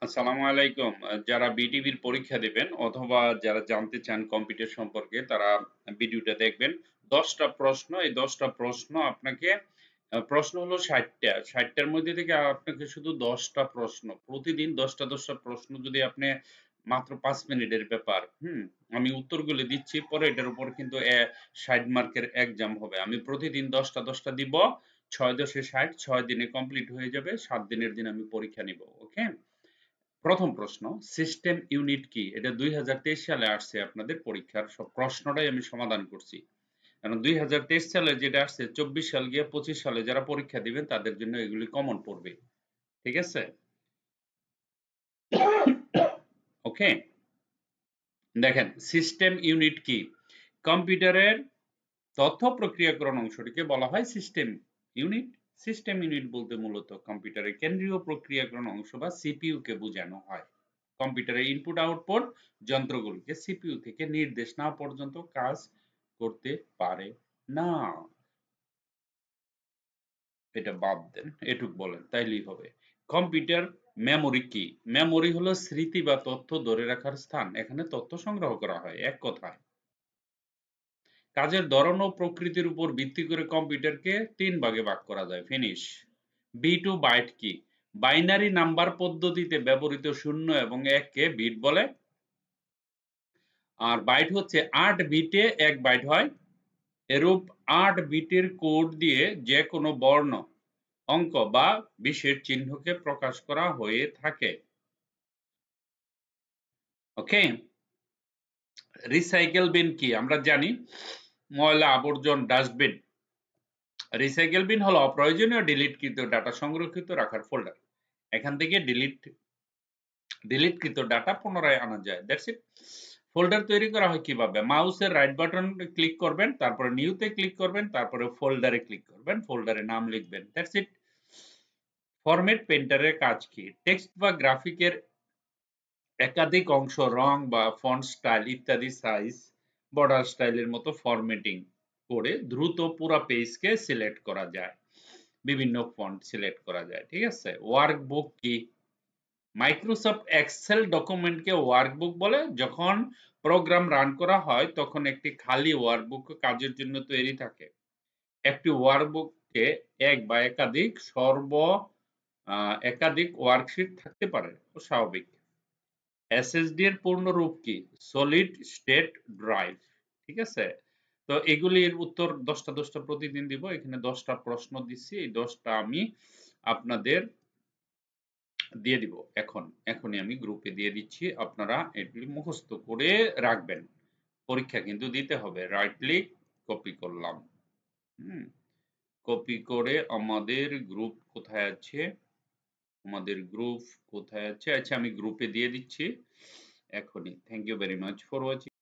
আসসালামু আলাইকুম। যারা বিটিভির পরীক্ষা দিবেন অথবা যারা জানতে চান কম্পিউটার সম্পর্কে তারা ভিডিওটা দেখবেন। ১০ টা প্রশ্ন, এই ১০ টা প্রশ্ন আপনাকে প্রশ্ন হলো ৬০ টা। ৬০ টার মধ্যে থেকে আপনাকে শুধু ১০ টা প্রশ্ন। প্রতিদিন ১০ টা ১০ টা প্রশ্ন যদি আপনি মাত্র ৫ মিনিটের ব্যাপার, আমি উত্তরগুলো দিচ্ছি পরে এটার উপর কিন্তু ৬০ মার্কের এক্সাম হবে। আমি প্রতিদিন ১০ টা ১০ টা দিব। ৬ দশে ৬০, ৬ দিনে কমপ্লিট হয়ে যাবে। ৭ দিনের দিন আমি পরীক্ষা নিব। ওকে? প্রথম প্রশ্ন, সিস্টেম ইউনিট কি? এটা ২০২৩ সালে আসছে আপনাদের পরীক্ষার সব প্রশ্নটাই আমি সমাধান করছি। কারণ ২০২৩ সালে যেটা আসছে ২৪ সাল গিয়ে ২৫ সালে যারা পরীক্ষা দিবেন তাদের জন্য এগুলি কমন পড়বে। ঠিক আছে? ওকে? দেখেন, সিস্টেম ইউনিট কি? কম্পিউটারের তথ্য প্রক্রিয়াকরণ অংশটিকে বলা হয় সিস্টেম ইউনিট। সিস্টেম ইউনিট বলতে মূলত কম্পিউটারের কেন্দ্রীয় প্রক্রিয়াকরণ অংশ বা সিপিইউ কে বোঝানো হয়। কম্পিউটারের ইনপুট আউটপুট যন্ত্রগুলিকে সিপিইউ থেকে নির্দেশ না পর্যন্ত কাজ করতে পারে না। এটা বাদ দেন, এটুক বলেন তাইলেই হবে। কম্পিউটার মেমোরি কি? মেমোরি হলো স্মৃতি বা তথ্য ধরে রাখার স্থান। এখানে তথ্য সংগ্রহ করা হয় এক কথায়। কাজের ধরন ও প্রকৃতির উপর ভিত্তি করে কম্পিউটারকে ৩ ভাগে ভাগ করা যায়। ফিনিশ। বিট ও বাইট কি? বাইনারি নাম্বার পদ্ধতিতে ব্যবহৃত ০ এবং ১ কে বিট বলে। আর বাইট হচ্ছে ৮ বিটে ১ বাইট হয়। এরূপ ৮ বিটের কোড দিয়ে যেকোনো বর্ণ, অঙ্ক বা বিশেষ চিহ্নকে প্রকাশ করা হয়ে থাকে। ওকে? রিসাইকেল বিন কি? আমরা জানি ময়লা আবর্জন ডাস্টবিন। রিসাইকেল বিন হলো অপ্রয়োজনীয় ডিলিটকৃত ডাটা সংরক্ষিত রাখার ফোল্ডার। এখান থেকে ডিলিটকৃত ডাটা পুনরায় আনা যায়। That's it. ফোল্ডার তৈরি করা হয় কিভাবে? মাউসের রাইট বাটন ক্লিক করবেন, তারপরে নিউতে ক্লিক করবেন, তারপরে ফোল্ডারে ক্লিক করবেন, ফোল্ডারে নাম লিখবেন। That's it. ফরম্যাট পেইন্টারের কাজ কি? টেক্সট বা গ্রাফিকের একাধিক অংশ, রং বা ফন্ট স্টাইল ইত্যাদি সাইজ, বর্ডার স্টাইলের মতো ফরম্যাটিং করে দ্রুত পুরা পেজকে সিলেক্ট করা যায়। বিভিন্ন ফন্ট সিলেক্ট করা যায়। ঠিক আছে? ওয়ার্কবুক কি? মাইক্রোসফট এক্সেল ডকুমেন্টকে ওয়ার্কবুক বলে। যখন প্রোগ্রাম রান করা হয় তখন একটি খালি ওয়ার্কবুক কাজের জন্য তৈরি থাকে। একটি ওয়ার্কবুকে এক বা একাধিক ওয়ার্কশিট থাকতে পারে, স্বাভাবিক। এসএসডি এর পূর্ণ রূপ কি? Solid state drive. ঠিক আছে? তো এগুলির উত্তর ১০ টা ১০ টা প্রতিদিন দিব। এখানে ১০ টা প্রশ্ন দিচ্ছি। এই ১০ টা আমি আপনাদের দিয়ে দিব এখনই আমি গ্রুপে দিয়ে দিচ্ছি। আপনারা এগুলি মুখস্থ করে রাখবেন। পরীক্ষা কিন্তু দিতে হবে। রাইট ক্লিক, কপি করলাম। হুম? কপি করে আমাদের গ্রুপ কোথায় আছে? আমাদের গ্রুপ কোথায় আছে? আচ্ছা, আমি গ্রুপে দিয়ে দিচ্ছি এখনই। Thank you very much for watching.